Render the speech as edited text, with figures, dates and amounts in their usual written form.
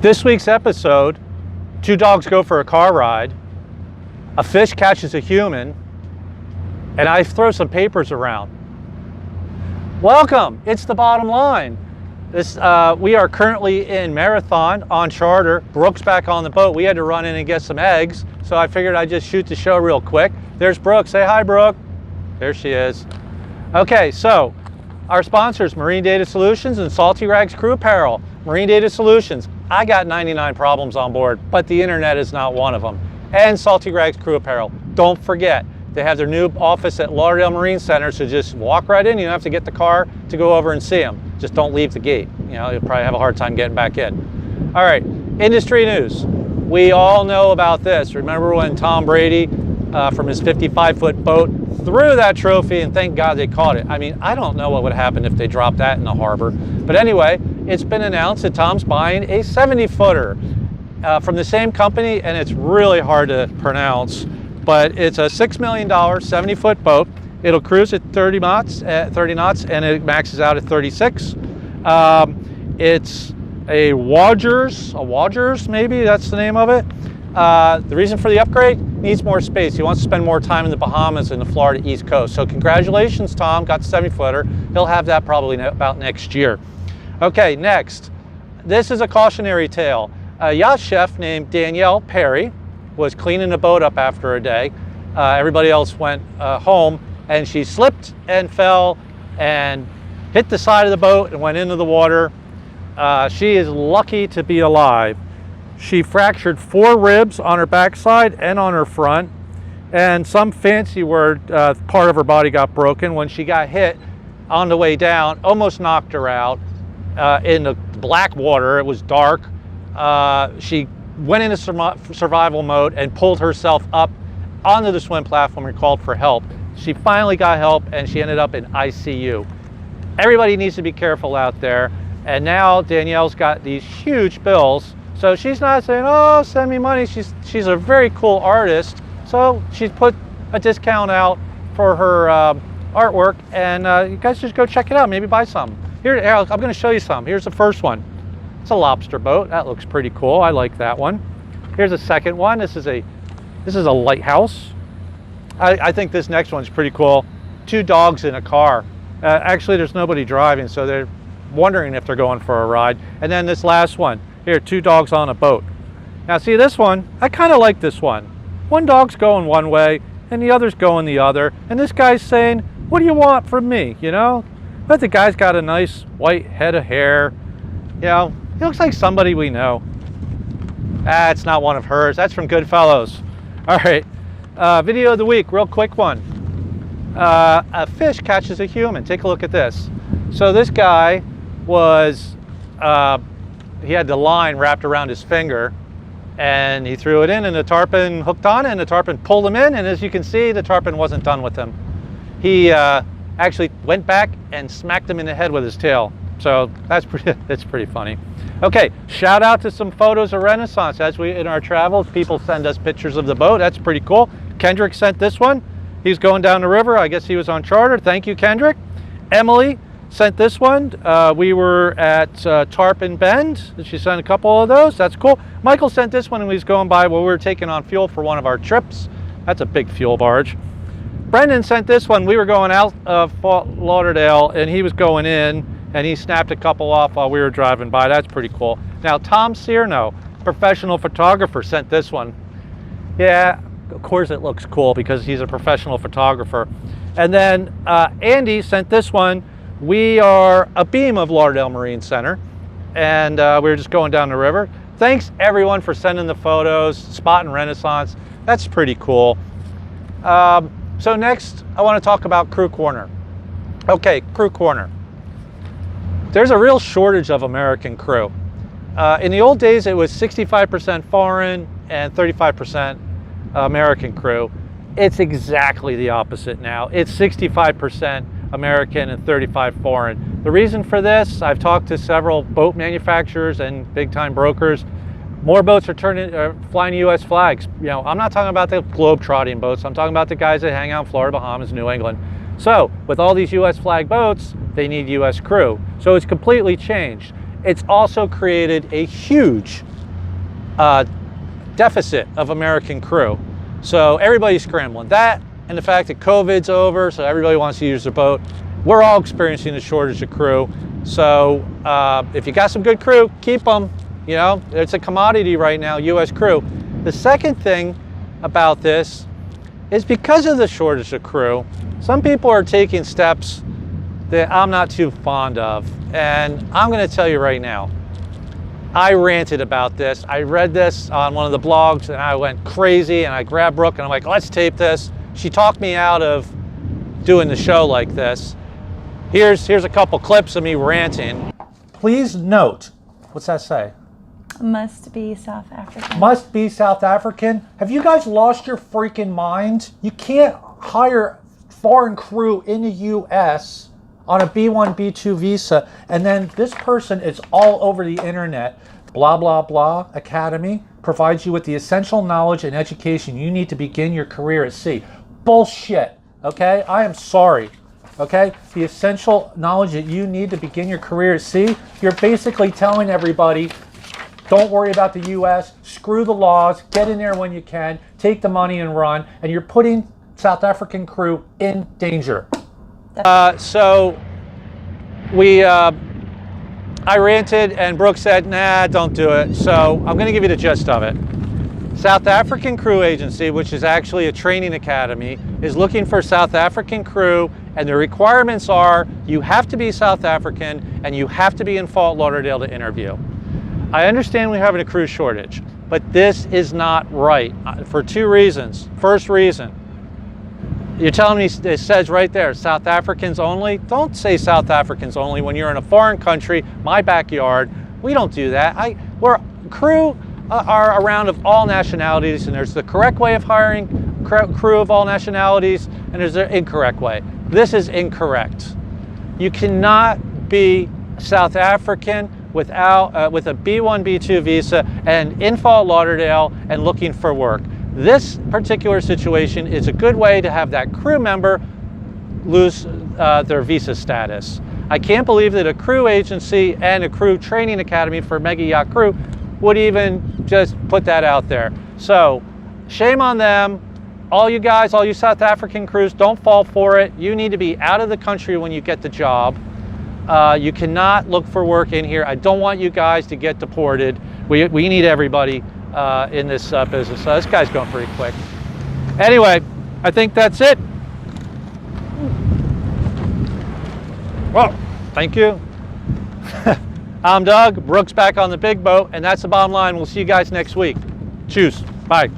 This week's episode, two dogs go for a car ride, a fish catches a human, and I throw some papers around. Welcome, it's The Bottom Line. We are currently in Marathon on charter. Brooke's back on the boat. We had to run in and get some eggs, so I figured I'd just shoot the show real quick. There's Brooke. Say hi, Brooke. There she is. Okay, so our sponsors, Marine Data Solutions and Saltee Rags Crew Apparel. Marine Data Solutions, I got 99 problems on board, but the internet is not one of them. And Saltee Rags Crew Apparel. Don't forget, they have their new office at Lauderdale Marine Center, so just walk right in. You don't have to get the car to go over and see them. Just don't leave the gate. You know, you'll probably have a hard time getting back in. All right, industry news. We all know about this. Remember when Tom Brady, from his 55-foot boat, threw that trophy, and thank God they caught it. I mean, I don't know what would happen if they dropped that in the harbor. But anyway, it's been announced that Tom's buying a 70-footer from the same company, and it's really hard to pronounce, but it's a $6 million 70-foot boat. It'll cruise at 30 knots, and it maxes out at 36. It's a Wodgers, maybe that's the name of it. The reason for the upgrade, needs more space. He wants to spend more time in the Bahamas and the Florida East Coast. So congratulations, Tom, got the 70-footer. He'll have that probably about next year. Okay, next. This is a cautionary tale. A yacht chef named Danielle Perry was cleaning the boat up after a day. Everybody else went home, and she slipped and fell and hit the side of the boat and went into the water. She is lucky to be alive. She fractured 4 ribs on her backside and on her front, and some fancy word, part of her body got broken. When she got hit on the way down, almost knocked her out in the black water. It was dark. She went into survival mode and pulled herself up onto the swim platform and called for help. She finally got help, and she ended up in ICU. Everybody needs to be careful out there, and now Danielle's got these huge bills. So she's not saying, oh, send me money. She's a very cool artist. So she's put a discount out for her artwork, and you guys just go check it out. Maybe buy some. Here, I'm going to show you some. Here's the first one. It's a lobster boat. That looks pretty cool. I like that one. Here's a second one. This is a lighthouse. I think this next one's pretty cool. 2 dogs in a car. Actually, there's nobody driving, so they're wondering if they're going for a ride. And then this last one. Here, 2 dogs on a boat. Now see this one, I kind of like this one. One dog's going one way and the other's going the other. And this guy's saying, what do you want from me, you know? But the guy's got a nice white head of hair. You know, he looks like somebody we know. That's not one of hers, that's from Goodfellas. All right, video of the week, real quick one. A fish catches a human. Take a look at this. So this guy was, he had the line wrapped around his finger, and he threw it in, and the tarpon hooked on it, and the tarpon pulled him in, and as you can see, the tarpon wasn't done with him. He actually went back and smacked him in the head with his tail. So that's pretty funny. Okay, shout out to some photos of Renaissance. As we, in our travels, people send us pictures of the boat. That's pretty cool. Kendrick sent this one. He's going down the river. I guess he was on charter. Thank you, Kendrick. Emily sent this one. We were at Tarpon Bend. She sent a couple of those. That's cool. Michael sent this one when he was going by while we were taking on fuel for one of our trips. That's a big fuel barge. Brendan sent this one. We were going out of Fort Lauderdale, and he was going in, and he snapped a couple off while we were driving by. That's pretty cool. Now, Tom Cierno, professional photographer, sent this one. Yeah, of course it looks cool because he's a professional photographer. And then Andy sent this one. We are a beam of Lauderdale Marine Center, and we were just going down the river. Thanks everyone for sending the photos, spotting Renaissance. That's pretty cool. So next, I want to talk about Crew Corner. Okay, Crew Corner. There's a real shortage of American crew. In the old days, it was 65% foreign and 35% American crew. It's exactly the opposite now. It's 65% American and 35 foreign. The reason for this, I've talked to several boat manufacturers and big-time brokers. More boats are flying U.S. flags. You know, I'm not talking about the globe-trotting boats. I'm talking about the guys that hang out in Florida, Bahamas, New England. So with all these U.S. flag boats, they need U.S. crew. So it's completely changed. It's also created a huge deficit of American crew. So everybody's scrambling. That and the fact that COVID's over, so everybody wants to use their boat. We're all experiencing a shortage of crew. So if you got some good crew, keep them. You know, it's a commodity right now, U.S. crew. The second thing about this is because of the shortage of crew, some people are taking steps that I'm not too fond of. And I'm going to tell you right now, I ranted about this. I read this on one of the blogs and I went crazy, and I grabbed Brooke and I'm like, let's tape this. She talked me out of doing the show like this. Here's a couple clips of me ranting. Please note, what's that say? Must be South African. Must be South African? Have you guys lost your freaking mind? You can't hire foreign crew in the US on a B1, B2 visa, and then this person is all over the internet. Blah, blah, blah Academy provides you with the essential knowledge and education you need to begin your career at sea. Bullshit, okay? I am sorry, okay? The essential knowledge that you need to begin your career at sea, you're basically telling everybody, don't worry about the US, screw the laws, get in there when you can, take the money and run, and you're putting South African crew in danger. So I ranted and Brooke said, nah, don't do it. So I'm going to give you the gist of it. South African Crew Agency, which is actually a training academy, is looking for South African crew, and the requirements are you have to be South African and you have to be in Fort Lauderdale to interview. I understand we're having a crew shortage, but this is not right for two reasons. First reason, you're telling me it says right there, South Africans only? Don't say South Africans only when you're in a foreign country, my backyard. We don't do that. Crew are around of all nationalities, and there's the correct way of hiring crew of all nationalities, and there's the incorrect way. This is incorrect. You cannot be South African without with a B1, B2 visa and in Fort Lauderdale and looking for work. This particular situation is a good way to have that crew member lose their visa status. I can't believe that a crew agency and a crew training academy for mega yacht crew would even just put that out there. So shame on them. All you guys, all you South African crews, don't fall for it. You need to be out of the country when you get the job. You cannot look for work in here. I don't want you guys to get deported. We need everybody in this business. So this guy's going pretty quick. Anyway, I think that's it. Well, thank you. I'm Doug. Brooke's back on the big boat, and that's the bottom line. We'll see you guys next week. Cheers. Bye.